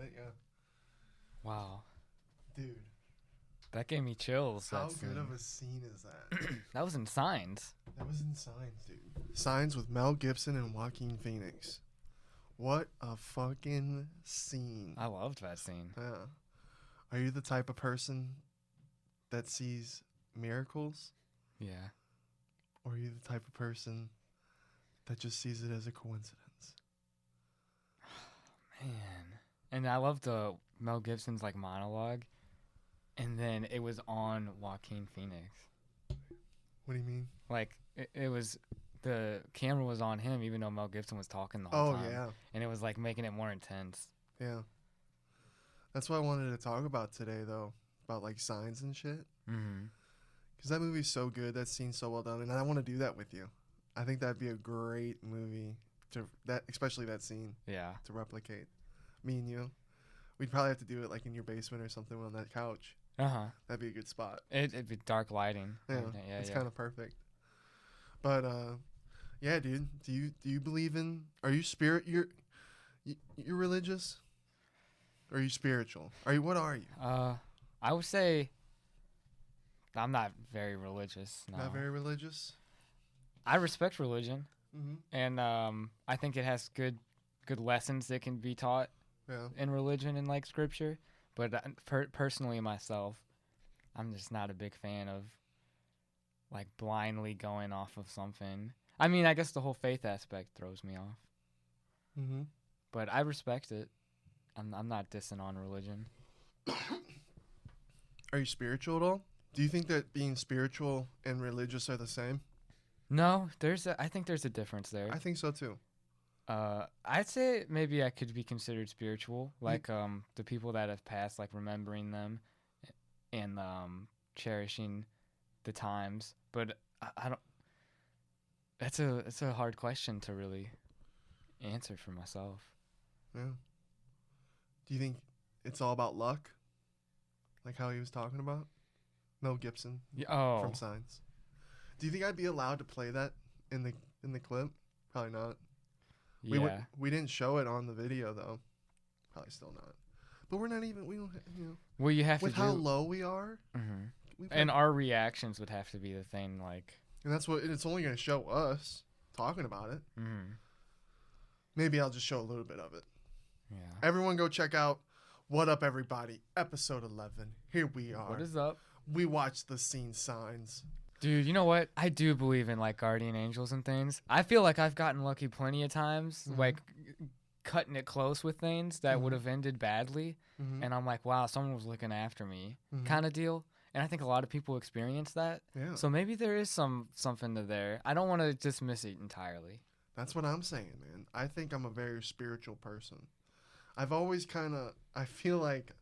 it, yeah. Wow. Dude, That gave me chills. how That good scene. of a scene is that? That was in Signs. That was in Signs, dude. Signs with Mel Gibson and Joaquin Phoenix. What a fucking scene. I loved that scene. Yeah. Are you the type of person that sees miracles? Yeah. Or are you the type of person that just sees it as a coincidence? Man. And I loved Mel Gibson's like monologue. And then it was on Joaquin Phoenix. What do you mean? Like it was the camera was on him even though Mel Gibson was talking the whole Oh, time. yeah. And it was like making it more intense. Yeah. That's what I wanted to talk about today, though. About like signs and shit. Mm-hmm. Because that movie's so good. That scene's so well done. And I want to do that with you. I think that'd be a great movie, especially that scene, Yeah. to replicate. Me and you. We'd probably have to do it like in your basement or something on that couch. Uh-huh. That'd be a good spot. It'd be dark lighting. Yeah, Yeah, it's yeah. kind of perfect. But yeah, dude. Do you believe in? Are you you're religious? Or are you spiritual? What are you? I would say I'm not very religious. No. Not very religious. I respect religion, Mm-hmm. and I think it has good lessons that can be taught Yeah. in religion and like scripture. But personally, myself, I'm just not a big fan of like blindly going off of something. I mean, I guess the whole faith aspect throws me off, Mm-hmm. but I respect it. I'm not dissing on religion. Are you spiritual at all? Do you think that being spiritual and religious are the same? No, I think there's a difference there. I think so too. I'd say maybe I could be considered spiritual, like the people that have passed, like remembering them, and cherishing the times. But I don't. It's a hard question to really answer for myself. Yeah. Do you think it's all about luck? Like how he was talking about? Mel Gibson Oh, from Signs. Do you think I'd be allowed to play that in the clip? Probably not. yeah. We didn't show it on the video though. Probably still not. But we don't Well, you have with to how do. low we are. Mhm. And our reactions would have to be the thing, like. And that's what it's only going to show us talking about it. Mhm. Maybe I'll just show a little bit of it. Yeah. Everyone go check out What Up Everybody, episode 11. Here we are. What is up? We watched the scene Signs. Dude, you know what? I do believe in like guardian angels and things. I feel like I've gotten lucky plenty of times, Mhm. like cutting it close with things that Mhm. would have ended badly. Mm-hmm. And I'm like, wow, someone was looking after me, Mhm. kind of deal. And I think a lot of people experience that. Yeah. So maybe there is something to there. I don't want to dismiss it entirely. That's what I'm saying, man. I think I'm a very spiritual person. I've always I feel like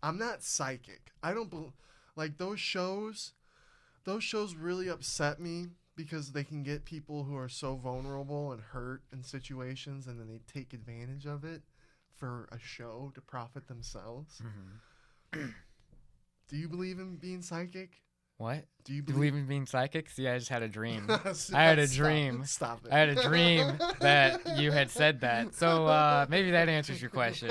I'm not psychic. I don't like those shows really upset me because they can get people who are so vulnerable and hurt in situations and then they take advantage of it for a show to profit themselves. Do you believe in being psychic? What? Do you You believe in being psychic? See, I just had a dream. Stop- I had a dream. Stop it. I had a dream that you had said that. So maybe that answers your question.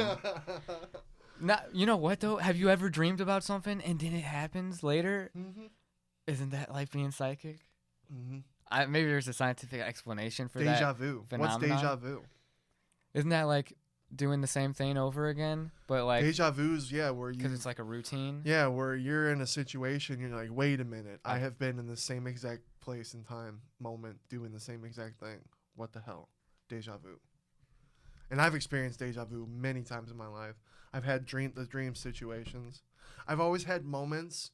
Not, you know what though? Have you ever dreamed about something and then it happens later? Mm-hmm. Isn't that like being psychic? Mm-hmm. Maybe there's a scientific explanation for Deja that. vu. phenomenon? What's deja vu? Isn't that like doing the same thing over again, but like Deja vu is where because you it's like a routine? where you're in a situation you're like, wait a minute, I have been in the same exact place and time moment doing the same exact thing. What the hell? Deja vu. And I've experienced deja vu many times in my life. I've had the dream situations. I've always had moments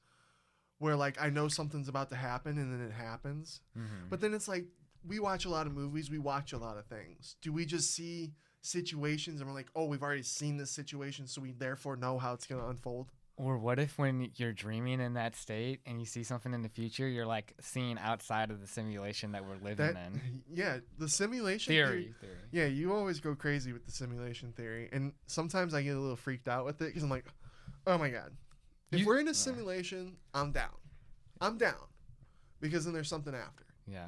where like I know something's about to happen and then it happens. Mm-hmm. But then it's like we watch a lot of movies, we watch a lot of things. Do we just see situations and we're like, oh, we've already seen this situation, so we therefore know how it's going to unfold? Or what if when you're dreaming in that state and you see something in the future, you're like seeing outside of the simulation that we're living in? Yeah, the simulation Theory. Yeah, you always go crazy with the simulation theory, and sometimes I get a little freaked out with it because I'm like, oh my god, if we're in a simulation, I'm down, because then there's something after. Yeah,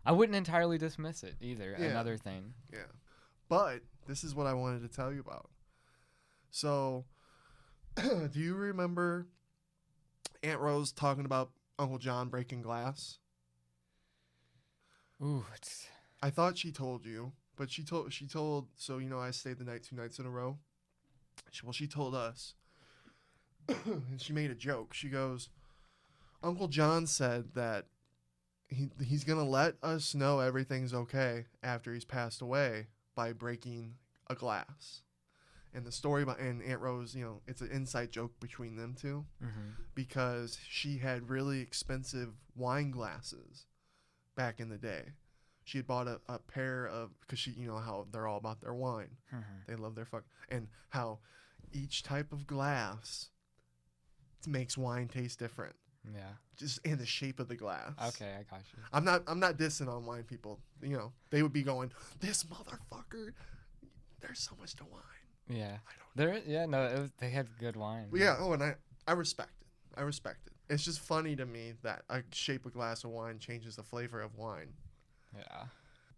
I wouldn't entirely dismiss it either. Yeah. Another thing. Yeah, but this is what I wanted to tell you about. So, do you remember Aunt Rose talking about Uncle John breaking glass? Ooh, it's I thought she told you, but she told. So I stayed the night 2 nights in a row. She told us, and she made a joke. She goes, Uncle John said that he's gonna let us know everything's okay after he's passed away by breaking a glass. And the story about and Aunt Rose, it's an inside joke between them two because she had really expensive wine glasses back in the day. She had bought a pair of because she how they're all about their wine. They love their fuck and how each type of glass makes wine taste different. yeah. Just in the shape of the glass. Okay, I got you. I'm not dissing on wine people. They would be going, this motherfucker. There's so much to wine. Yeah. I don't. They had good wine. Yeah. Oh, and I respect it. I respect it. It's just funny to me that a shape of glass of wine changes the flavor of wine. Yeah.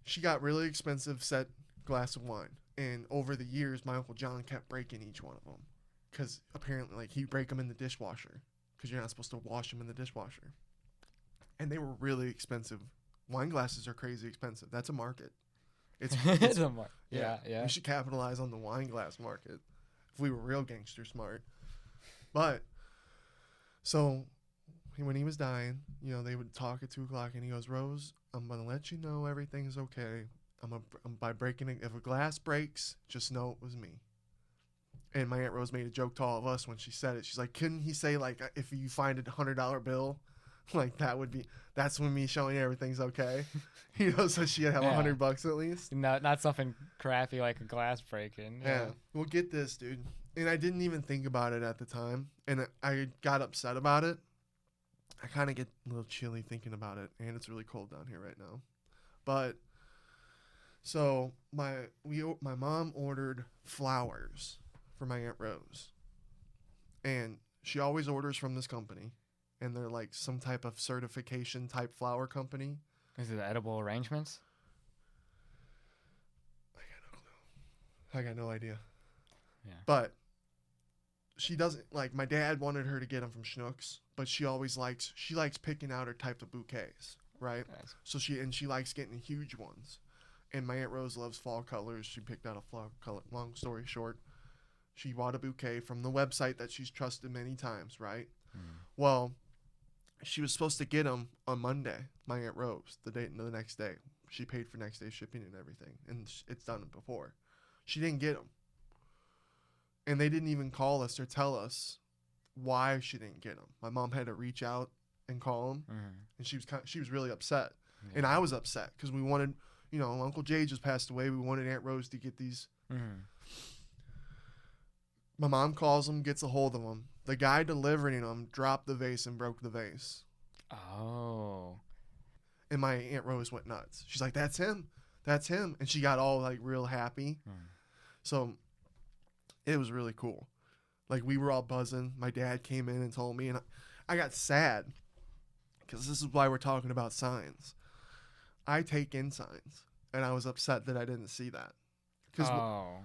She got really expensive set glass of wine, and over the years, my Uncle John kept breaking each one of them, because apparently, like he'd break them in the dishwasher, because you're not supposed to wash them in the dishwasher, and they were really expensive. Wine glasses are crazy expensive. That's a market. It's a mark. Yeah. We should capitalize on the wine glass market if we were real gangster smart. But so when he was dying, they would talk at 2:00, and he goes, Rose, I'm gonna let you know everything's okay. By breaking it. If a glass breaks, just know it was me. And my Aunt Rose made a joke to all of us when she said it. She's like, couldn't he say like if you find a $100 bill, like that's when me showing you everything's okay, so she'd have $100 at least. Not something crappy like a glass breaking. Yeah. Well, get this, dude. And I didn't even think about it at the time, and I got upset about it. I kind of get a little chilly thinking about it, and it's really cold down here right now. But so my mom ordered flowers for my Aunt Rose, and she always orders from this company, and they're like some type of certification type flower company. Is it edible arrangements? I got no idea. Yeah. But she doesn't like. My dad wanted her to get them from Schnucks, but she likes picking out her type of bouquets, right? Nice. So she likes getting huge ones. And my Aunt Rose loves fall colors. She picked out a fall color. Long story short, she bought a bouquet from the website that she's trusted many times, right? Well, she was supposed to get them on Monday, my Aunt Rose, the next day. She paid for next day shipping and everything, and it's done before. She didn't get them. And they didn't even call us or tell us why she didn't get them. My mom had to reach out and call them, and she was really upset. Yeah. And I was upset because we wanted, Uncle Jay just passed away. We wanted Aunt Rose to get these. My mom calls them, gets a hold of them. The guy delivering them dropped the vase and broke the vase. Oh. And my Aunt Rose went nuts. She's like, that's him. That's him. And she got all like real happy. So it was really cool. Like we were all buzzing. My dad came in and told me, and I got sad because this is why we're talking about signs. I take in signs, and I was upset that I didn't see that. Because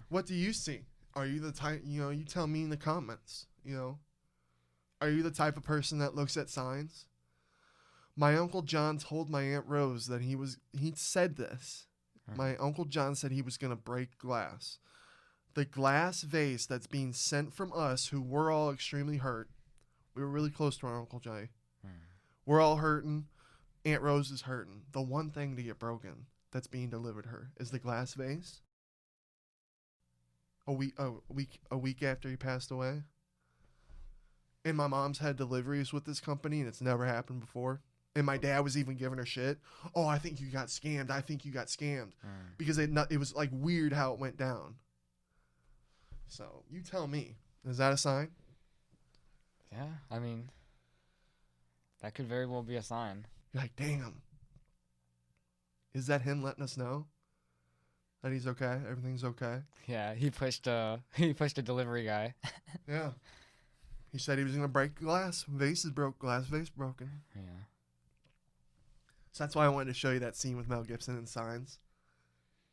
what do you see? Are you the type, you tell me in the comments, Are you the type of person that looks at signs? My Uncle John told my Aunt Rose that he said this. My Uncle John said he was going to break glass. The glass vase that's being sent from us, who we're all extremely hurt. We were really close to our Uncle Jay. We're all hurting. Aunt Rose is hurting. The one thing to get broken that's being delivered her is the glass vase. A week after he passed away. And my mom's had deliveries with this company, and it's never happened before. And my dad was even giving her shit. Oh, I think you got scammed. I think you got scammed. Because it was like weird how it went down. So you tell me, is that a sign? Yeah, I mean, that could very well be a sign. You're like, damn. Is that him letting us know that he's okay? Everything's okay? Yeah, he pushed a delivery guy. Yeah. He said he was gonna break glass. Vase vase broken. Yeah. So that's why I wanted to show you that scene with Mel Gibson in Signs.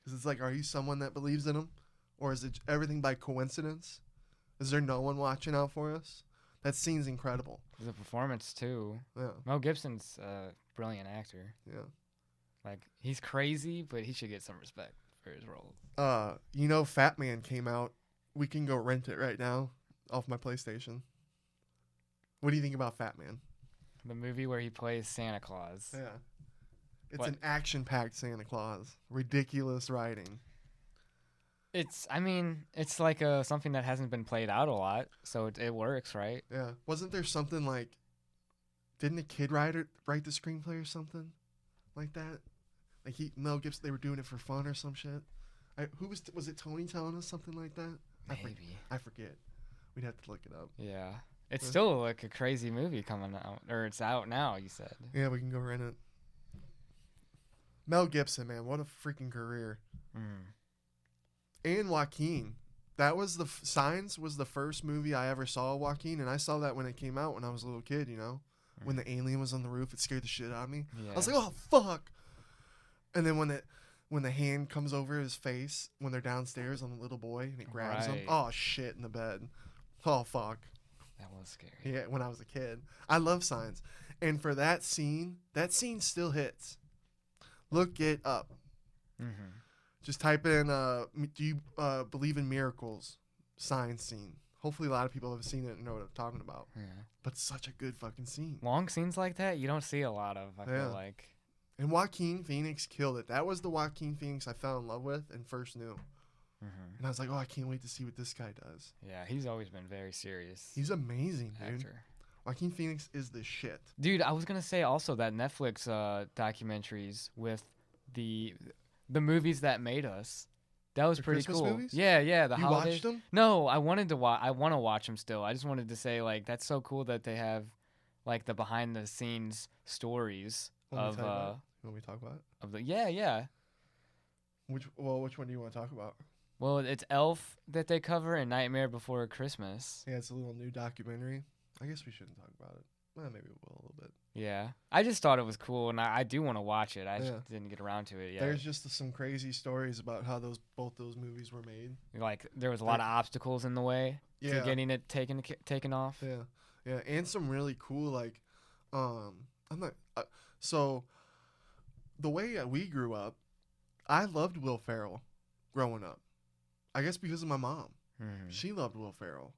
Because it's like, are you someone that believes in him? Or is it everything by coincidence? Is there no one watching out for us? That scene's incredible. The performance too. Yeah, Mel Gibson's a brilliant actor. yeah. Like he's crazy, but he should get some respect for his role. Fat Man came out. We can go rent it right now off my PlayStation. What do you think about Fat Man? The movie where he plays Santa Claus. Yeah. It's What? an action-packed Santa Claus. Ridiculous writing. It's like something that hasn't been played out a lot, so it works, right? Yeah. Wasn't there something like, didn't a kid write the screenplay or something like that? Like Mel Gibson, they were doing it for fun or some shit. Was it Tony telling us something like that? Maybe. I forget. We'd have to look it up. Yeah. It's Yeah. still like a crazy movie coming out, or it's out now. You said. Yeah, we can go rent it. Mel Gibson, man, what a freaking career. Mm. And Joaquin. That was Signs was the first movie I ever saw Joaquin, and I saw that when it came out when I was a little kid, When the alien was on the roof, it scared the shit out of me. Yeah. I was like, oh, fuck. And then when the hand comes over his face, when they're downstairs on the little boy, and it grabs him. Right. Oh, shit, in the bed. Oh, fuck. That was scary. Yeah, when I was a kid. I love Signs. And for that scene still hits. Look it up. Mm-hmm. Just type in, do you believe in miracles? Signs scene. Hopefully a lot of people have seen it and know what I'm talking about. Yeah. But such a good fucking scene. Long scenes like that you don't see a lot of. I Yeah. feel like. And Joaquin Phoenix killed it. That was the Joaquin Phoenix I fell in love with and first knew. Mm-hmm. And I was like, oh, I can't wait to see what this guy does. Yeah, he's always been very serious. He's amazing, dude. actor. Joaquin Phoenix is the shit. Dude, I was gonna say also that Netflix documentaries with the movies that made us. That was The pretty Christmas cool. movies? Yeah, the You holidays. watched them? No, I wanted to watch. I want to watch them still. I just wanted to say like that's so cool that they have like the behind the scenes stories You of want me to talk about it? of the yeah. Which one do you want to talk about? Well, it's Elf that they cover and Nightmare Before Christmas. Yeah, it's a little new documentary. I guess we shouldn't talk about it. Well, maybe we will a little bit. Yeah, I just thought it was cool, and I do want to watch it. I Yeah. just didn't get around to it yet. There's just some crazy stories about how both those movies were made. Like there was a lot of obstacles in the way Yeah. to getting it taken off. Yeah, and some really cool so the way we grew up, I loved Will Ferrell growing up. I guess because of my mom. Mhm. She loved Will Ferrell.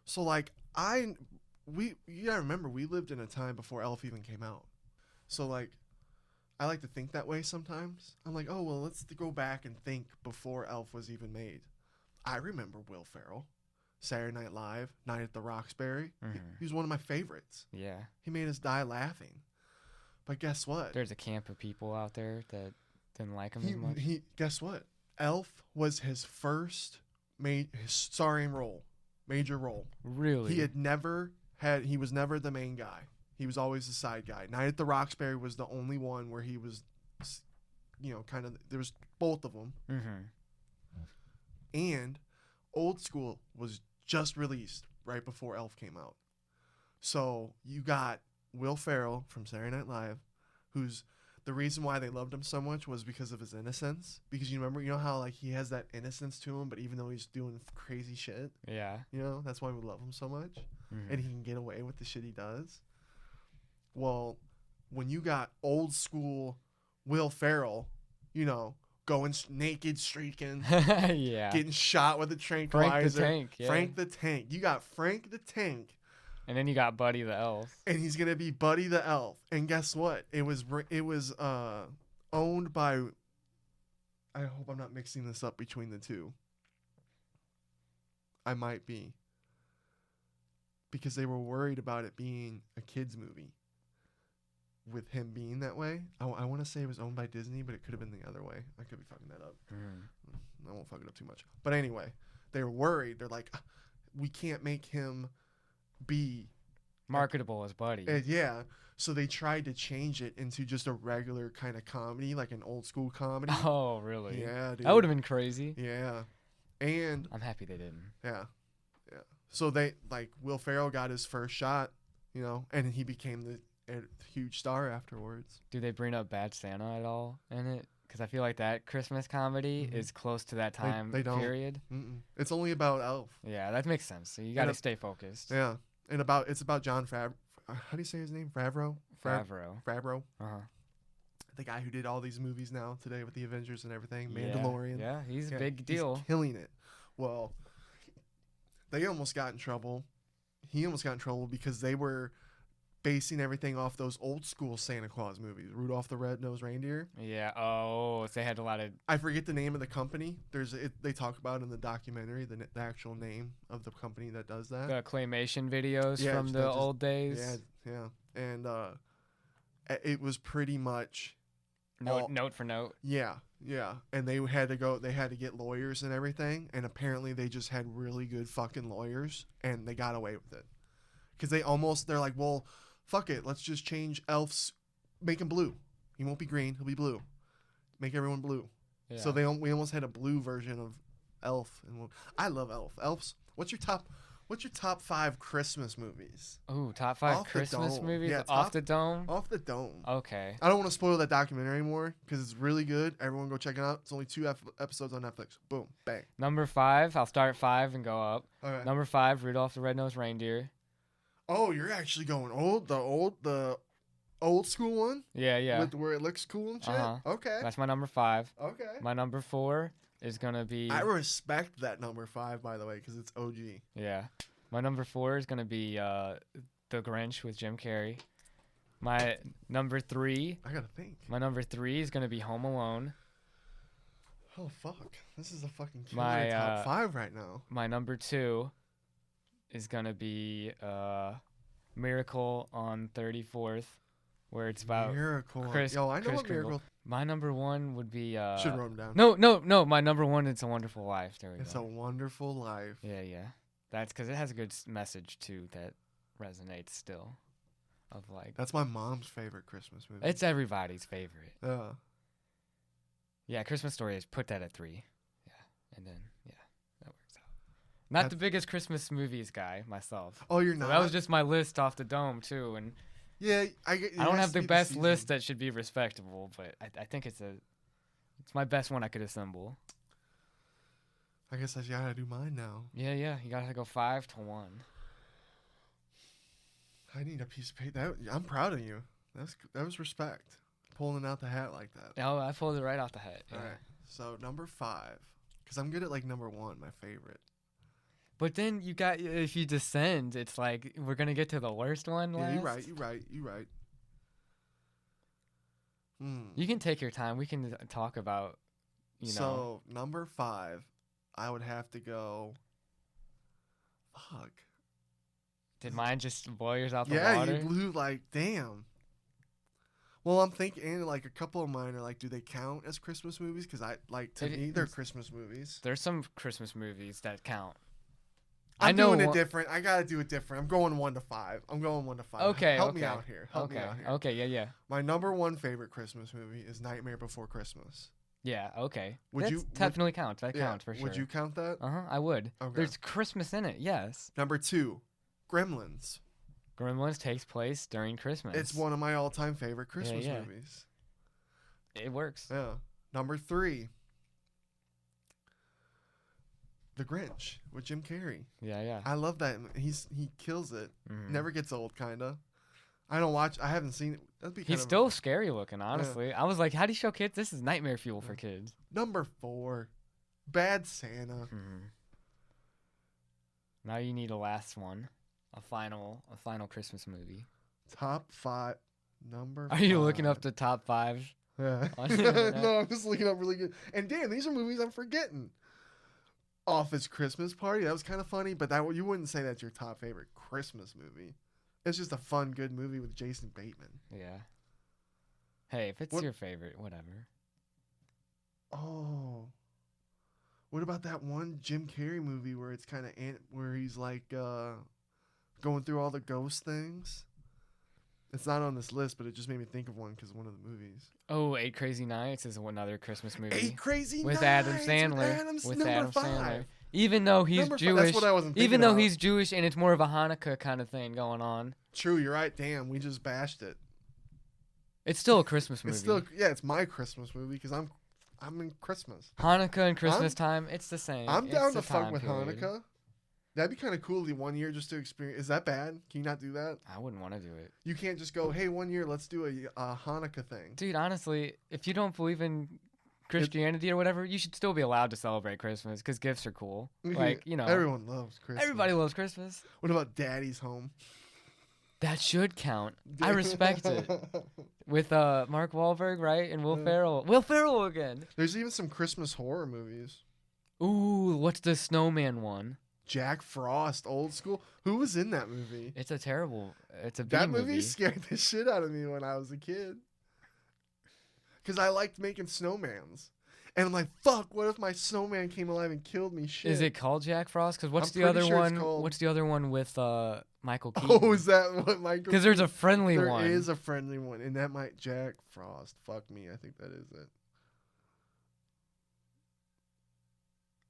So you gotta remember we lived in a time before Elf even came out. So I like to think that way sometimes. I'm like, oh well, let's go back and think before Elf was even made. I remember Will Ferrell, Saturday Night Live, Night at the Roxbury. Mhm. He was one of my favorites. Yeah, He made us die laughing. But guess what? there's a camp of people out there that didn't like him as much. Guess what? Elf was his first his starring role, major role. Really? He was never the main guy. He was always the side guy. Night at the Roxbury was the only one where he was, kind of, there was both of them. Mhm. And Old School was just released right before Elf came out. So you got Will Ferrell from Saturday Night Live, who's the reason why they loved him so much was because of his innocence. Because you know how he has that innocence to him, but even though he's doing crazy shit, Yeah. that's why we love him so much. Mhm. And he can get away with the shit he does. Well, when you got Old School Will Ferrell, going naked, streaking, yeah. getting shot with a tranquilizer. Frank the Tank. Yeah. Frank the Tank. You got Frank the Tank, And then you got Buddy the Elf. and he's gonna be Buddy the Elf. And guess what? It was owned by. I hope I'm not mixing this up between the two. I might be. Because they were worried about it being a kids movie. With him being that way, I want to say it was owned by Disney, but it could have been the other way. I could be fucking that up. Mhm. I won't fuck it up too much. But anyway, they were worried. They're like, we can't make him be Marketable as Buddy. yeah. So they tried to change it into just a regular kind of comedy, like an old school comedy. Oh, really? Yeah, dude. That would have been crazy. Yeah. And I'm happy they didn't. yeah. So they Will Ferrell got his first shot, and he became a huge star afterwards. Do they bring up Bad Santa at all in it? because I feel like that Christmas comedy Mhm. is close to that time They don't. period. It's only about Elf. Yeah, that makes sense. So you got to it- stay focused. Yeah, and it's about John How do you say his name? Favreau. Favreau. Uh-huh. The guy who did all these movies now today with the Avengers and everything. Yeah, Mandalorian. Yeah, he's a Yeah, big deal. He's killing it. Well, they almost got in trouble. He almost got in trouble because they were basing everything off those old school Santa Claus movies. Rudolph the Red-Nosed Reindeer. Yeah. Oh, so they had a lot of. I forget the name of the company. They talk about in the documentary the actual name of the company that does that. The claymation videos Yeah, from that the just- old days. Yeah. And it was pretty much Note for note. Yeah. And they had to get lawyers and everything, and apparently they just had really good fucking lawyers, and they got away with it. Cuz they're like, "Well, fuck it. Let's just change Elf's make him blue. He won't be green, he'll be blue. Make everyone blue." Yeah. So we almost had a blue version of Elf, and I love Elf. Elf's What's your top 5 Christmas movies? Ooh, top 5 Off the Christmas dome. movies Yeah, off the dome. Off the dome. Okay. I don't want to spoil that documentary anymore because it's really good. Everyone go check it out. It's only 2 episodes on Netflix. Boom, bang. Number 5. I'll start at 5 and go up. All right. Number 5, Rudolph the Red-Nosed Reindeer. Oh, you're actually going the old school one Yeah. with where it looks cool and shit. Uh-huh. Okay. That's my number 5. Okay. My number 4 is gonna be. I respect that number 5, by the way, because it's OG. Yeah. My number 4 is gonna be The Grinch with Jim Carrey. My number 3. I gotta think. My number 3 is gonna be Home Alone. Oh fuck! This is a fucking killer My, top 5 right now. My number 2 is gonna be Miracle on 34th, where it's about Miracle. Chris- Yo, I know Chris what Miracle. My number 1 would be Should have wrote them down. No. My number 1 is A Wonderful Life. There we It's go. a Wonderful Life. Yeah. That's because it has a good message too that resonates still. Of like, That's my mom's favorite Christmas movie. it's everybody's favorite. Yeah. Yeah, Christmas Story is put that at 3. Yeah, and then that works out. Not the biggest Christmas movies guy myself. Oh, you're So not. that was just my list off the dome too, and Yeah, I don't have the best list that should be respectable, but I think it's my best one I could assemble. I guess I gotta do mine now. Yeah, you gotta go 5 to 1. I need a piece of paper. I'm proud of you. That was respect. Pulling out the hat like that. Oh, I pulled it right off the hat. Yeah. All right. So number 5, because I'm good at like number 1, my favorite. But then if you descend, it's like we're gonna get to the worst one Yeah, last. you're right. You can take your time. We can talk about, So number 5, I would have to go. Fuck. Did mine just blow yours out the Yeah, water? you blew like damn. Well, I'm thinking like a couple of mine are like, do they count as Christmas movies? Because to me, they're Christmas movies. There's some Christmas movies that count. I'm doing it different. I gotta do it different. I'm going 1 to 5. Okay. Help me out here. Help me out here. Okay. Yeah. My number 1 favorite Christmas movie is Nightmare Before Christmas. Yeah. Okay. Would you definitely count? That counts for sure. Would you count that? I would. Okay. There's Christmas in it. Yes. Number 2, Gremlins. Gremlins takes place during Christmas. It's one of my all-time favorite Christmas yeah. movies. It works. Yeah. Number 3, The Grinch with Jim Carrey. Yeah. I love that. He kills it. Mhm. Never gets old, kinda. I haven't seen it. That'd be He's kind still scary looking, honestly. I was like, how do you show kids? This is nightmare fuel for kids. Number 4, Bad Santa. Now you need a last one, a final Christmas movie. Top 5. Number. Are you looking 5. up the top 5? Yeah. on the internet? No, I'm just looking up really good. And damn, these are movies I'm forgetting. Office Christmas Party. That was kind of funny, but you wouldn't say that's your top favorite Christmas movie. It's just a fun, good movie with Jason Bateman. Yeah. Hey, if it's your favorite, whatever. Oh. What about that one Jim Carrey movie where it's kind of where he's like going through all the ghost things? It's not on this list, but it just made me think of one because of one of the movies. Oh, 8 Crazy Nights is another Christmas movie. 8 Crazy with Nights Adam Sandler. with With Adam Adam Sandler. Sandler. Even though he's Number 5, Jewish. that's what I wasn't thinking Even though about. he's Jewish and it's more of a Hanukkah kind of thing going on. True, you're right. Damn, we just bashed it. It's still a Christmas movie. It's still it's my Christmas movie because I'm I'm in Christmas. Hanukkah and Christmas time, it's the same. I'm It's down the to fuck time with period. Hanukkah. That'd be kind of cool the 1 year just to experience. Is that bad? Can you not do that? I wouldn't want to do it. You can't just go, hey, 1 year, let's do a Hanukkah thing. Dude, honestly, if you don't believe in Christianity or whatever, you should still be allowed to celebrate Christmas because gifts are cool. Like, you know, Everyone loves Christmas. everybody loves Christmas. What about Daddy's Home? That should count. I respect it. With Mark Wahlberg, right? And Will Ferrell. Will Ferrell again. There's even some Christmas horror movies. Ooh, what's the snowman one? Jack Frost, old school. Who was in that movie? It's a B That movie. movie scared the shit out of me when I was a kid. Because I liked making snowmans. And I'm like, fuck, what if my snowman came alive and killed me? Shit. Is it called Jack Frost? Because what's I'm the pretty other sure it's one? called- What's the other one with Michael Keaton? Oh, is that what Michael? Because there's a friendly There one. is a friendly one, and that might Jack Frost. Fuck me, I think that is it.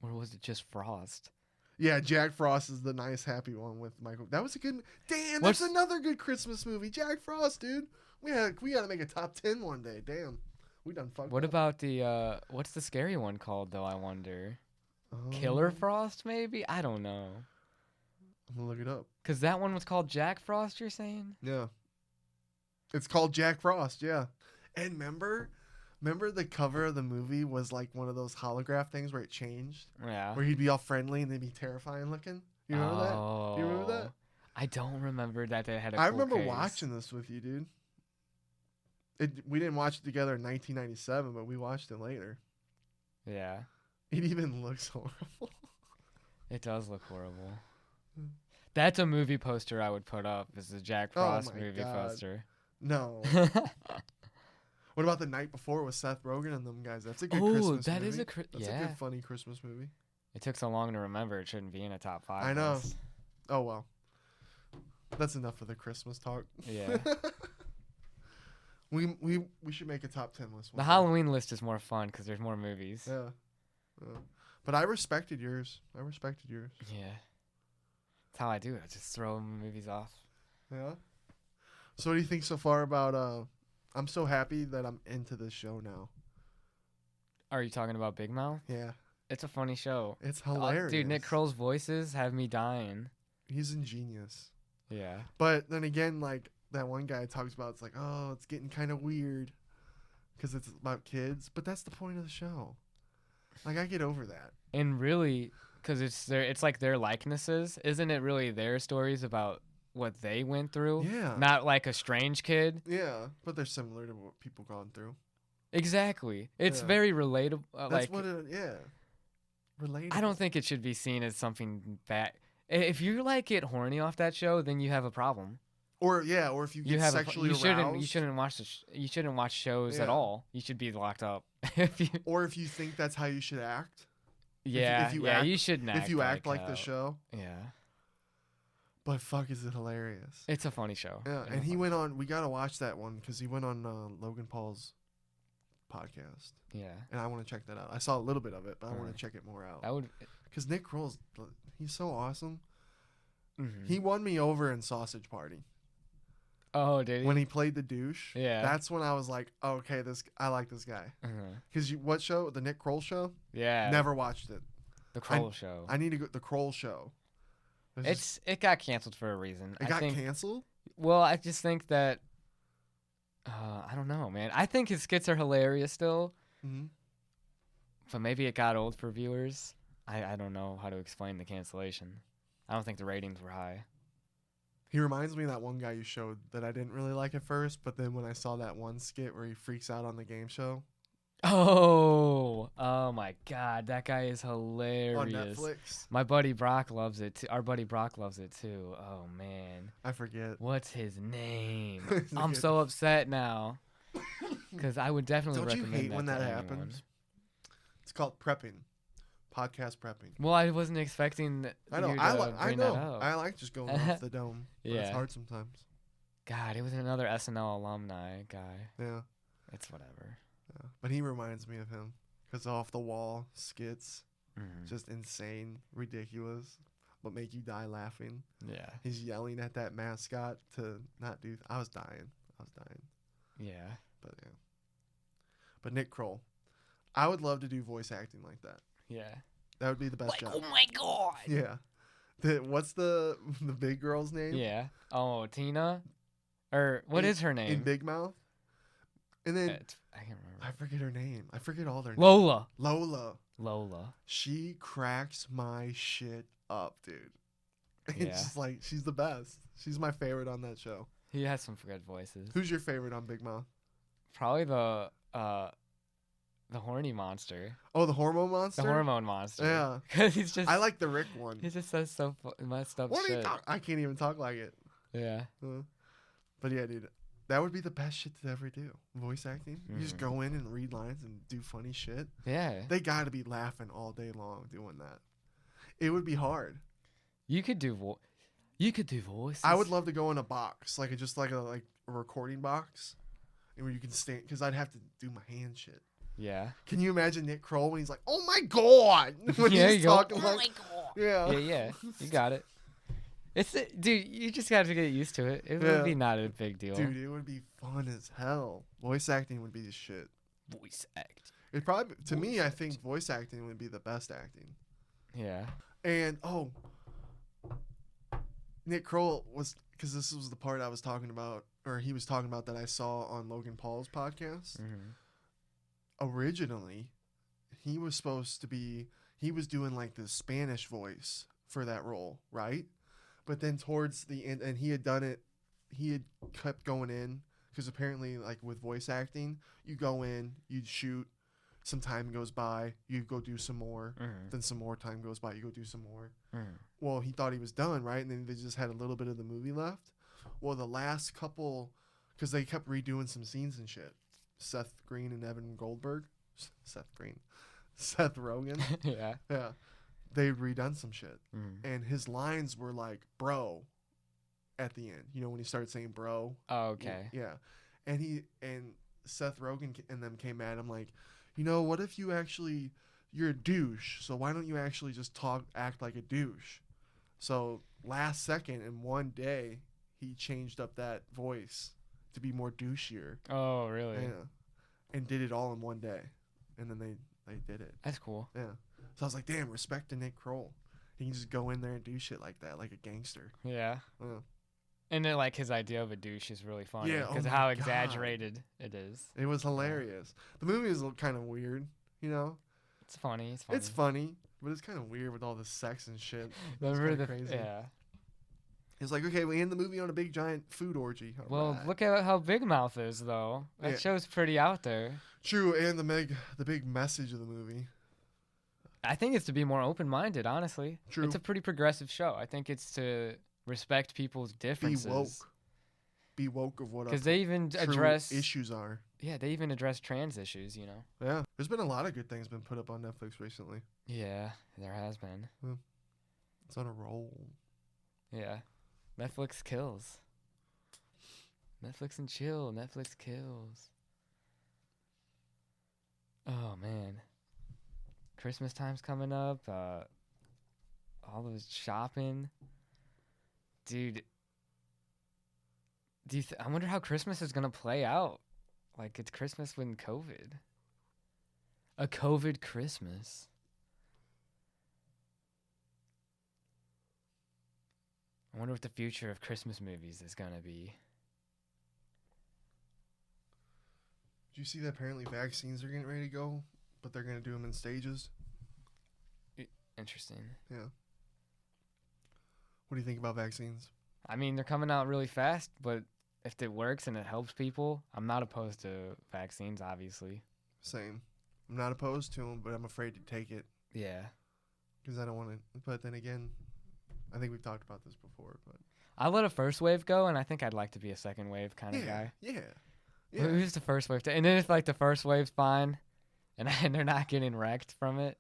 Or was it just Frost? Yeah, Jack Frost is the nice, happy one with Michael. That was a good. Damn, What's- that's another good Christmas movie. Jack Frost, dude. We gotta make a top 10 one day. Damn, we done fucked. What up. about the what's the scary one called though? I wonder. Um, Killer Frost, maybe? I don't know. I'm gonna look it up. Because that one was called Jack Frost, you're saying? Yeah, it's called Jack Frost. Yeah, and remember the cover of the movie was like one of those holograph things where it changed, Yeah. where he'd be all friendly and they'd be terrifying looking. You remember that? Oh, You remember that? I don't remember that they had a I cool remember case. watching this with you, dude. We didn't watch it together in 1997, but we watched it later. Yeah. It even looks horrible. It does look horrible. That's a movie poster I would put up. Is a Jack Oh Frost my movie God. poster. No. What about The Night Before with Seth Rogen and them guys? That's a good Oh, Christmas that movie. is a That's a yeah. good, funny Christmas movie. It took so long to remember. It shouldn't be in a top 5. I know. list. Oh, well. That's enough of the Christmas talk. Yeah. we should make a top 10 list. The one day. Halloween list is more fun because there's more movies. Yeah. But I respected yours. Yeah. That's how I do it. I just throw movies off. Yeah. So what do you think so far about I'm so happy that I'm into this show now. Are you talking about Big Mouth? Yeah. It's a funny show. It's hilarious. Dude, Nick Kroll's voices have me dying. He's ingenious. Yeah. But then again, like that one guy talks about, it's like, oh, it's getting kind of weird because it's about kids. But that's the point of the show. Like, I get over that. And really, because it's like their likenesses. Isn't it really their stories about what they went through? Yeah. Not like a strange kid. Yeah, but they're similar to what people gone through. Exactly. It's Yeah. very relatable. That's what it, yeah. Relatable. I don't think it should be seen as something bad. If you like get horny off that show, then you have a problem. Or if you You get have sexually you aroused. shouldn't watch you shouldn't watch shows at Yeah. all. You should be locked up. if you Or if you think that's how you should act. yeah if you yeah act- you shouldn't act if you act like the uh, show. Yeah, But fuck, is it hilarious. it's a funny show. Yeah, and he went on. We gotta watch that one because he went on Logan Paul's podcast, Yeah, and I want to check that out. I saw a little bit of it, but I want Alright. to check it more out that would. because Nick Kroll's he's so awesome. Mhm. He won me over in Sausage Party Oh, did he? when he played the douche. Yeah. that's when I was like, oh, okay, I like this guy. Uh-huh. Because what show? The Nick Kroll show? Yeah, Never watched it. the Kroll show. I need to go. The Kroll show. It got canceled for a reason. It I got think. canceled. Well, I just think that. I don't know, man. I think his skits are hilarious still, Hmm. but maybe it got old for viewers. I don't know how to explain the cancellation. I don't think the ratings were high. He reminds me of that one guy you showed that I didn't really like at first, but then when I saw that one skit where he freaks out on the game show Oh my God, that guy is on hilarious. Netflix, My buddy Brock loves it too. Our buddy Brock loves it too. Oh man, I forget. what's his name? He's a I'm good- so upset now because I would definitely Don't you recommend hate when to that anyone. happens? It's called prepping, podcast prepping. Well, I wasn't expecting I know. you I to I bring know. that up. I like just going off the dome. But it's Yeah. hard sometimes. God, it was another SNL alumni guy. Yeah. It's whatever. Yeah. But he reminds me of him because off the wall skits, Mhm. just insane, ridiculous, but make you die laughing. Yeah. He's yelling at that mascot to not do. I was dying. Yeah. But yeah. But Nick Kroll, I would love to do voice acting like that. Yeah. That would be the best Like, job. oh my god. Yeah. What's the big girl's name? Yeah. Oh, Tina? Or what is her name? In Big Mouth? And then I can't remember. I forget her name. I forget all their names. Lola. Lola. She cracks my shit up, dude. It's Yeah. just like she's the best. She's my favorite on that show. He has some good voices. Who's your favorite on Big Mouth? Probably the horny monster. Oh, the hormone monster. The hormone monster. Yeah. Because he's just. I like the Rick one. He just says so messed up What are you shit. talking? I can't even talk like it. Yeah. But yeah, dude, that would be the best shit to ever do. Voice acting. You just go in and read lines and do funny shit. Yeah. They got to be laughing all day long doing that. It would be hard. You could do voices. I would love to go in a box, like a recording box, and where you can stand, because I'd have to do my hand shit. Yeah. Can you imagine Nick Kroll when he's like, "Oh my god," when Yeah, he's you go, talking "Oh like, my God." yeah, Yeah. You got it. Dude, you just got to get used to it. It Yeah. would be not a big deal. dude, it would be fun as hell. Voice acting would be the shit. Voice act. It probably, to me, I Voice think voice acting would be the best acting. Yeah. And Nick Kroll was, because this was the part I was talking about, or he was talking about that I saw on Logan Paul's podcast. Mm-hmm. Originally, he was doing like the Spanish voice for that role, right? But then towards the end, and he had kept going in, because apparently, like with voice acting, you go in, you shoot, some time goes by, you go do some more, Mm-hmm. then some more time goes by, you go do some more. Mm-hmm. Well, he thought he was done, right? And then they just had a little bit of the movie left. Well, the last couple, because they kept redoing some scenes and shit. Seth Green and Evan Goldberg. Seth Rogen. Yeah. Yeah. They redone some shit. Mm-hmm. And his lines were like, bro, at the end. You know, when he started saying bro. Oh, okay. Yeah. And Seth Rogen and them came at him like, you know, what if you're a douche, so why don't you actually just act like a douche? So last second in one day, he changed up that voice to be more douchier. Oh, really? Yeah. And did it all in one day. And then they did it. That's cool. Yeah. So I was like, damn, respect to Nick Kroll. He can just go in there and do shit like that, like a gangster. Yeah. Yeah. And then, like, his idea of a douche is really funny. Yeah, oh Because my how God. exaggerated it is. It was hilarious. The movie is kind of weird, you know? It's funny. It's funny. It's funny, but it's kind of weird with all the sex and shit. Remember kinda the crazy. Yeah. It's like, okay, we end the movie on a big giant food orgy. All Well, right. look at how Big Mouth is, though. That Yeah. show's pretty out there. True, and the big message of the movie. I think it's to be more open-minded, honestly. True. It's a pretty progressive show. I think it's to respect people's Be differences. woke. Be woke of what Because our they even true address issues are. Yeah, they even address trans issues, you know. Yeah, there's been a lot of good things been put up on Netflix recently. Yeah, there has been. It's on a roll. Yeah. Netflix kills. Netflix and chill. Netflix kills. Oh, man. Christmas time's coming up. All those shopping. Dude. I wonder how Christmas is going to play out. Like, it's Christmas with COVID. A COVID Christmas. I wonder what the future of Christmas movies is going to be. Did you see that apparently vaccines are getting ready to go, but they're going to do them in stages? Interesting. Yeah. What do you think about vaccines? I mean, they're coming out really fast, but if it works and it helps people, I'm not opposed to vaccines, obviously. Same. I'm not opposed to them, but I'm afraid to take it Yeah. because I don't want to. But then again, I think we've talked about this before. But I let a first wave go, and I think I'd like to be a second wave kind of guy. yeah. Who's the first wave? And then if, like, the first wave's fine and they're not getting wrecked from it,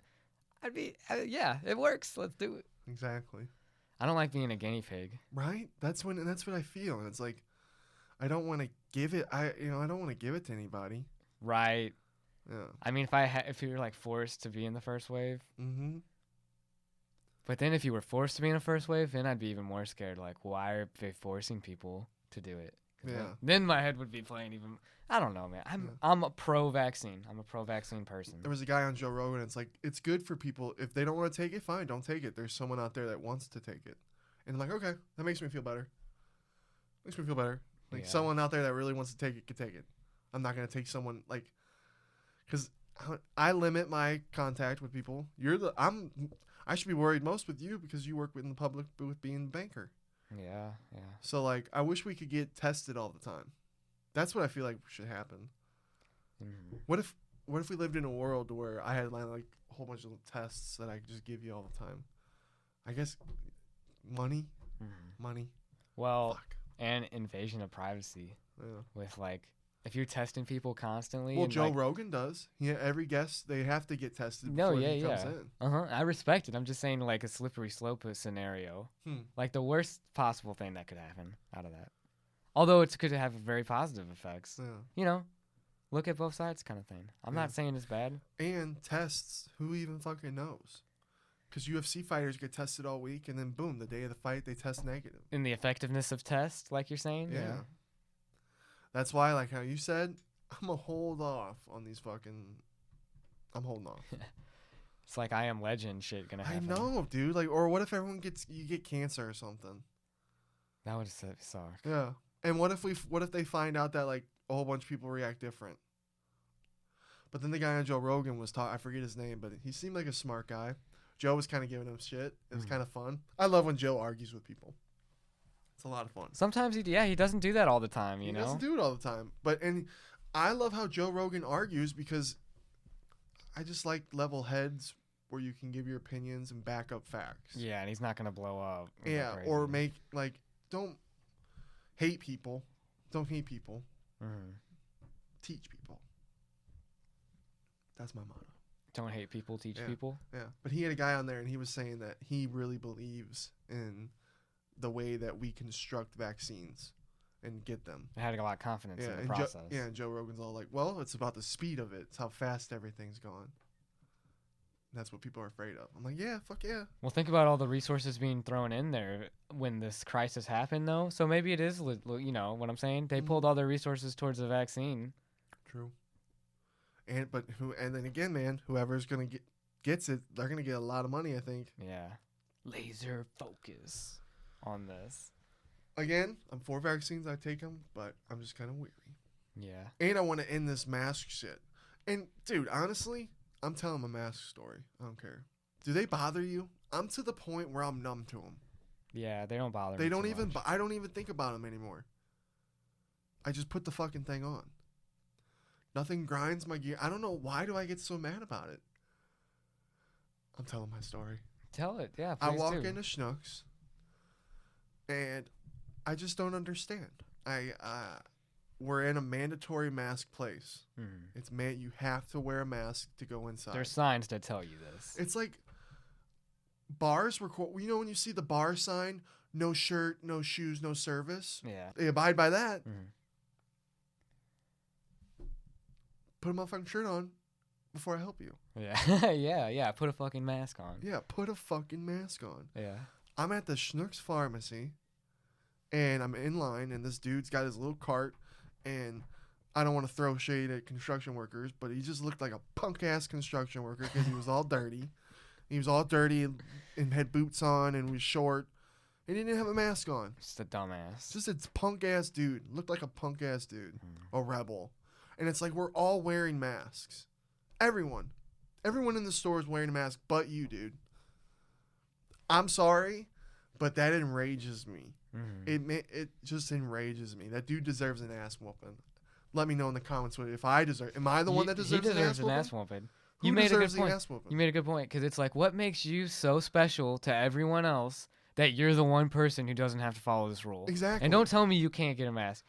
I'd be, yeah, it works. Let's do it. Exactly. I don't like being a guinea pig. Right? That's what I feel. And it's like, I don't want to give it. I don't want to give it to anybody. Right. Yeah. I mean, if you were, like, forced to be in the first wave. Mm-hmm. But then if you were forced to be in a first wave, then I'd be even more scared. Like, why are they forcing people to do it? Yeah. Then my head would be playing even. I don't know, man. I'm a pro-vaccine. I'm a pro-vaccine person. There was a guy on Joe Rogan. It's like, it's good for people. If they don't want to take it, fine, don't take it. There's someone out there that wants to take it. And I'm like, okay, that makes me feel better. Makes me feel better. Like, Yeah. someone out there that really wants to take it can take it. I'm not going to take someone, like, because I limit my contact with people. I should be worried most with you because you work in the public with being a banker. Yeah. So, like, I wish we could get tested all the time. That's what I feel like should happen. Mhm. What if we lived in a world where I had like a whole bunch of tests that I could just give you all the time? I guess money. Well, Fuck. and invasion of privacy Yeah. with like if you're testing people constantly. Well, and, Joe like, Rogan does. Yeah, every guest they have to get tested No, before yeah, he comes yeah. in. I respect it. I'm just saying like a slippery slope scenario. Like the worst possible thing that could happen out of that. Although it could have very positive effects. Yeah. You know, look at both sides kind of thing. I'm Yeah. not saying it's bad. And tests. Who even fucking knows? Because UFC fighters get tested all week, and then boom, the day of the fight, they test negative. In the effectiveness of tests, like you're saying. Yeah. That's why, like how you said, I'm gonna hold off on these fucking. I'm holding off. It's like I Am Legend shit gonna I happen. know, dude. Like, or what if you get cancer or something? That would suck. Yeah. And what if they find out that like a whole bunch of people react different? But then the guy on Joe Rogan was talking. I forget his name, but he seemed like a smart guy. Joe was kind of giving him shit. It was kind of fun. I love when Joe argues with people. It's a lot of fun. Sometimes he doesn't do that all the time. He You know. doesn't do it all the time, and I love how Joe Rogan argues because I just like level heads where you can give your opinions and back up facts. Yeah, and he's not gonna blow up. and go Yeah, crazy. or make like don't hate people. Don't hate people. Mhm. Teach people. That's my motto. Don't hate people, teach Yeah. people. Yeah, but he had a guy on there, and he was saying that he really believes in the way that we construct vaccines and get them. I had a lot of confidence Yeah, in the and process. and Joe Rogan's all like, "Well, it's about the speed of it. It's how fast everything's going." And that's what people are afraid of. I'm like, "Yeah, fuck yeah." Well, think about all the resources being thrown in there when this crisis happened, though. So maybe it is, you know, what I'm saying. They pulled all their resources towards the vaccine. True. And then again, man, whoever's gonna gets it, they're gonna get a lot of money, I think. Yeah. Laser focus on this. Again, I'm for vaccines. I take them, but I'm just kind of weary. Yeah. And I want to end this mask shit. And dude, honestly, I'm telling my mask story. I don't care. Do they bother you? I'm to the point where I'm numb to them. Yeah, they don't bother me They don't too even. much. I don't even think about them anymore. I just put the fucking thing on. Nothing grinds my gear. I don't know why do I get so mad about it. I'm telling my story. Tell it. Yeah, I please walk do. into Schnucks, and I just don't understand. We're in a mandatory mask place. Mhm. It's you have to wear a mask to go inside. There's signs that tell you this. It's like bars record. You know when you see the bar sign, no shirt, no shoes, no service. Yeah. They abide by that. Mhm. Put a motherfucking shirt on before I help you. Yeah. yeah. Put a fucking mask on. Yeah, put a fucking mask on. Yeah. I'm at the Schnucks pharmacy, and I'm in line, and this dude's got his little cart, and I don't want to throw shade at construction workers, but he just looked like a punk-ass construction worker because he was all dirty. He was all dirty and had boots on and was short, and he didn't have a mask on. Just a dumbass. Just a punk-ass dude. Looked like a punk-ass dude. A rebel. And it's like we're all wearing masks. Everyone. Everyone in the store is wearing a mask but you, dude. I'm sorry, but that enrages me. It just enrages me. That dude deserves an ass whooping. Let me know in the comments if I deserve. Am I the one that deserves, he deserves an an ass ass whooping? whooping. Who You made a good deserves the point. ass whooping? You made a good point because it's like, what makes you so special to everyone else that you're the one person who doesn't have to follow this rule? Exactly. And don't tell me you can't get a mask.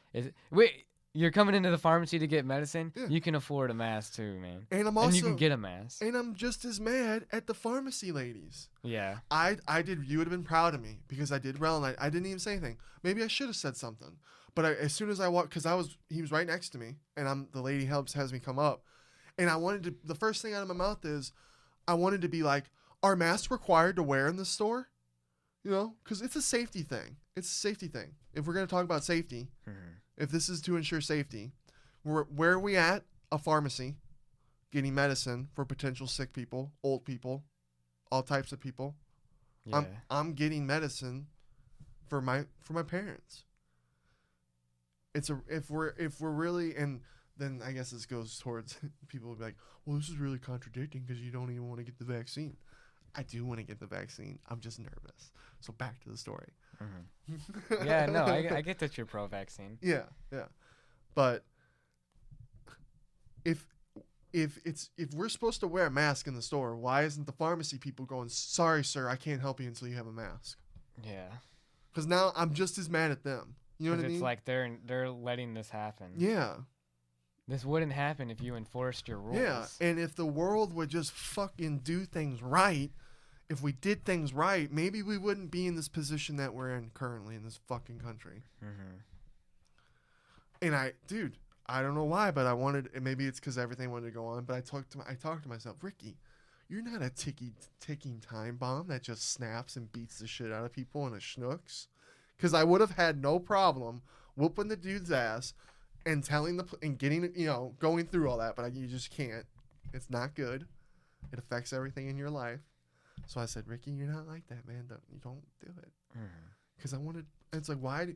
Wait, you're coming into the pharmacy to get medicine? Yeah. You can afford a mask too, man. And I'm also And you can get a mask. and I'm just as mad at the pharmacy ladies. Yeah. I did. You would have been proud of me because I did well, and I didn't even say anything. Maybe I should have said something. But as soon as I walked, because he was right next to me, and the lady has me come up, and I wanted to. The first thing out of my mouth is, I wanted to be like, are masks required to wear in the store? You know, because it's a safety thing. It's a safety thing. If we're gonna talk about safety, if this is to ensure safety, where are we at? A pharmacy, getting medicine for potential sick people, old people, all types of people. Yeah. I'm getting medicine for my parents. If we're really, and then I guess this goes towards people will be like, well, this is really contradicting because you don't even want to get the vaccine. I do want to get the vaccine. I'm just nervous. So back to the story. Mm-hmm. Yeah, no, I get that you're pro-vaccine. Yeah. But if we're supposed to wear a mask in the store, why isn't the pharmacy people going, sorry, sir, I can't help you until you have a mask? Yeah. Because now I'm just as mad at them. You know what I mean? It's like they're letting this happen. Yeah. This wouldn't happen if you enforced your rules. Yeah, and if the world would just fucking do things right, if we did things right, maybe we wouldn't be in this position that we're in currently in this fucking country. Mm-hmm. And I don't know why, but I wanted, and maybe it's because everything wanted to go on, but I talked to myself, Ricky, you're not a ticking time bomb that just snaps and beats the shit out of people in a schnooks. Because I would have had no problem whooping the dude's ass and getting, going through all that, but you just can't. It's not good. It affects everything in your life. So I said, Ricky, you're not like that, man. You don't do it. Because I wanted. It's like, where's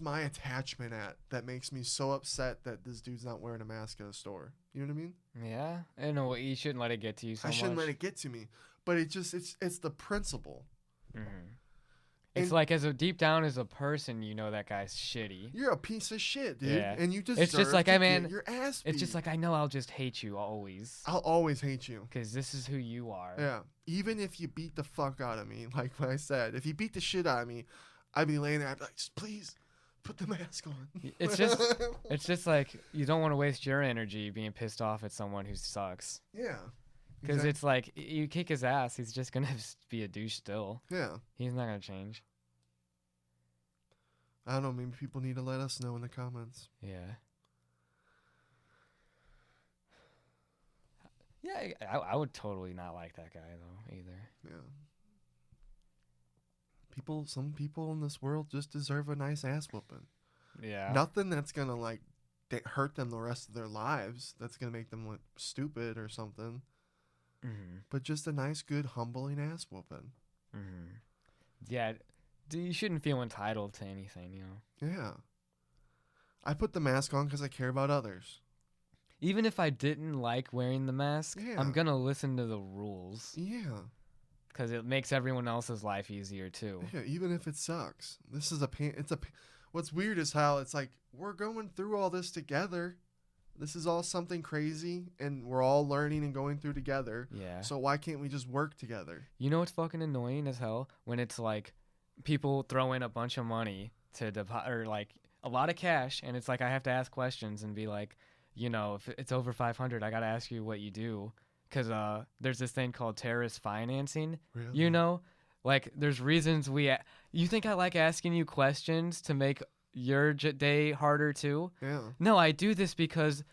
my attachment at that makes me so upset that this dude's not wearing a mask at a store? You know what I mean? Yeah, I know. You shouldn't let it get to you so much. I shouldn't let it get to me, but it's the principle. Mm-hmm. It's like deep down as a person, you know that guy's shitty. You're a piece of shit, dude. Yeah. And you deserve it's just like, to man, get your ass beat. It's just like, I know I'll just hate you always. I'll always hate you. Because this is who you are. Yeah. Even if you beat the fuck out of me, like I said, if you beat the shit out of me, I'd be laying there, I'd be like, just please put the mask on. It's just like, you don't want to waste your energy being pissed off at someone who sucks. Yeah. Because it's like, you kick his ass, he's just going to be a douche still. Yeah. He's not going to change. I don't know, maybe people need to let us know in the comments. Yeah. Yeah, I would totally not like that guy, though, either. Yeah. Some people in this world just deserve a nice ass whooping. Yeah. Nothing that's going to, like, hurt them the rest of their lives. That's going to make them look stupid or something. Mm-hmm. But just a nice, good, humbling ass whooping. Mm-hmm. Yeah. You shouldn't feel entitled to anything, you know? Yeah. I put the mask on because I care about others. Even if I didn't like wearing the mask, Yeah. I'm going to listen to the rules. Yeah. Because it makes everyone else's life easier, too. Yeah, even if it sucks. This is what's weird is how it's like, we're going through all this together. This is all something crazy, and we're all learning and going through together. Yeah. So why can't we just work together? You know what's fucking annoying as hell? When it's like, people throw in a bunch of money to deposit, or like a lot of cash, and it's like I have to ask questions and be like, you know, if it's over 500, I gotta ask you what you do, because there's this thing called terrorist financing. Really? You know, like there's reasons you think I like asking you questions to make your day harder too? Yeah. No, I do this because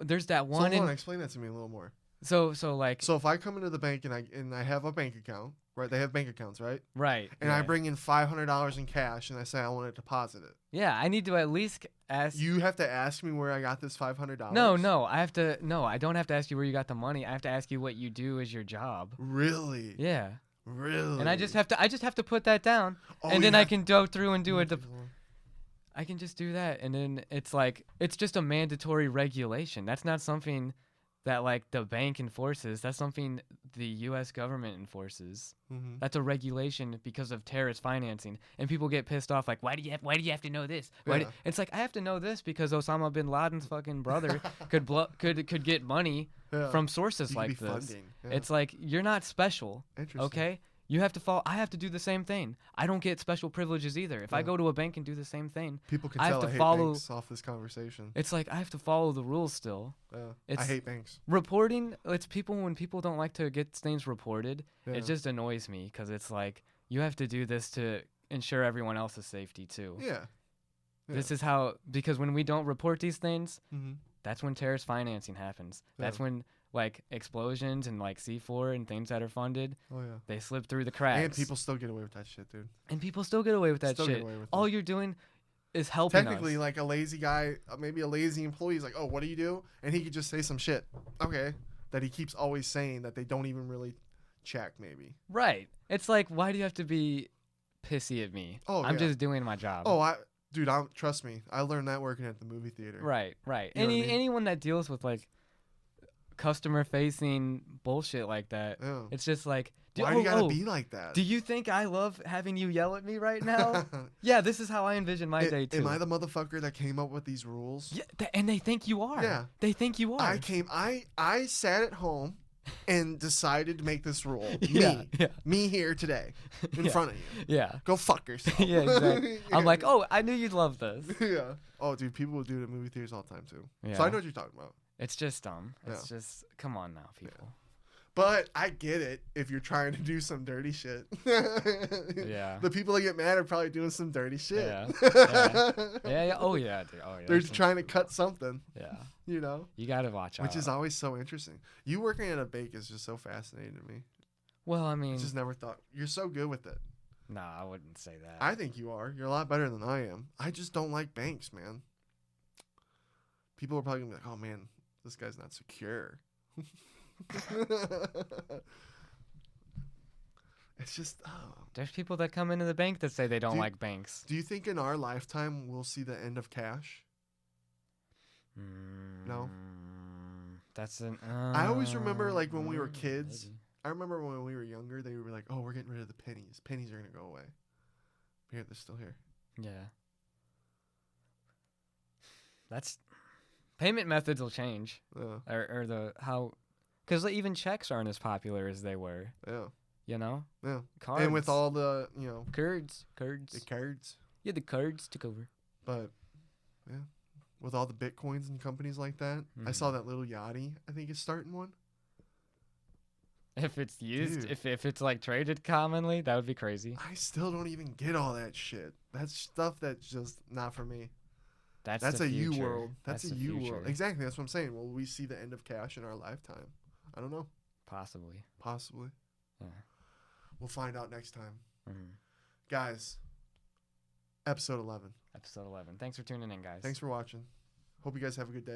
there's that one. So hold on, explain that to me a little more. So if I come into the bank and I have a bank account, right? They have bank accounts, right? Right. And I bring in $500 in cash and I say I want to deposit it. Yeah, I need to at least ask. You have to ask me where I got this $500. No, I don't have to ask you where you got the money. I have to ask you what you do as your job. Really? Yeah. Really? And I just have to put that down, Oh, and then yeah. I can go through and do it. I can just do that, and then it's like it's just a mandatory regulation. That's not something that like the bank enforces. That's something the U.S. government enforces. Mm-hmm. That's a regulation because of terrorist financing, and people get pissed off like, why do you have to know this? Yeah. It's like I have to know this because Osama bin Laden's fucking brother could get money from sources like this. Funding. Yeah. It's like you're not special. Interesting. Okay. You have to follow. I have to do the same thing. I don't get special privileges either. If I go to a bank and do the same thing, People can I have tell to I hate follow- banks off this conversation. it's like I have to follow the rules still. Yeah. I hate banks. Reporting, it's when people don't like to get things reported, Yeah. it just annoys me because it's like you have to do this to ensure everyone else's safety too. Yeah. This is how, because when we don't report these things, Mm-hmm. that's when terrorist financing happens. That's Yeah. when like explosions and like C4 and things that are funded, Oh yeah. they slip through the cracks. And people still get away with that shit, dude. And people still get away with that Still shit. get away with All it. you're doing is helping Technically, us. like a lazy guy, maybe a lazy employee is like, "Oh, what do you do?" And he could just say some shit. Okay, that he keeps always saying that they don't even really check. Maybe. Right. It's like, why do you have to be pissy at me? Oh, I'm yeah. just doing my job. Oh, dude, trust me. I learned that working at the movie theater. Right, right. You know what I mean? Anyone that deals with like customer facing bullshit like that, Yeah. it's just like, Why do you gotta be like that? do you think I love having you yell at me right now? Yeah, this is how I envision my day too. Am I the motherfucker that came up with these rules? Yeah, and they think you are. Yeah. They think you are. I sat at home and decided to make this rule. Yeah, yeah. Me here today in Yeah. front of you. Yeah. Go fuck yourself. Yeah, exactly. I'm like, oh, I knew you'd love this. yeah. Oh, dude, people will do it at movie theaters all the time too. Yeah. So I know what you're talking about. It's just dumb. It's just, come on now, people. But I get it if you're trying to do some dirty shit. Yeah. The people that get mad are probably doing some dirty shit. Yeah. Yeah. Oh, yeah, dude. Oh, yeah. They're There's some trying to shit cut going something, on. Yeah. you know? You got to watch out. Which is always so interesting. You working at a bake is just so fascinating to me. Well, I I mean, just never thought. You're so good with it. nah, I wouldn't say that. I think you are. You're a lot better than I am. I just don't like banks, man. People are probably going to be like, oh, man, this guy's not secure. It's just, oh. There's people that come into the bank that say they don't Dude, like banks. Do you think in our lifetime we'll see the end of cash? No? That's an. I always remember, like, when we were kids, maybe. I remember when we were younger, they were like, oh, we're getting rid of the pennies. Pennies are going to go away. But here, they're still here. Yeah. That's. Payment methods will change. Yeah. Or the how. Because even checks aren't as popular as they were. Yeah. You know? Yeah. Cards. And with all the, Cards. the cards. Yeah, the cards took over. But, yeah. With all the Bitcoins and companies like that. I saw that little Yachty, I think, is starting one. If it's used, Dude. if it's like traded commonly, that would be crazy. I still don't even get all that shit. That's stuff that's just not for me. That's the a you future. world. That's a the you future. world. Exactly. That's what I'm saying. Will we see the end of cash in our lifetime? I don't know. Possibly. Possibly. Yeah. We'll find out next time. Mhm. Guys, episode 11. Episode 11. Thanks for tuning in, guys. Thanks for watching. Hope you guys have a good day.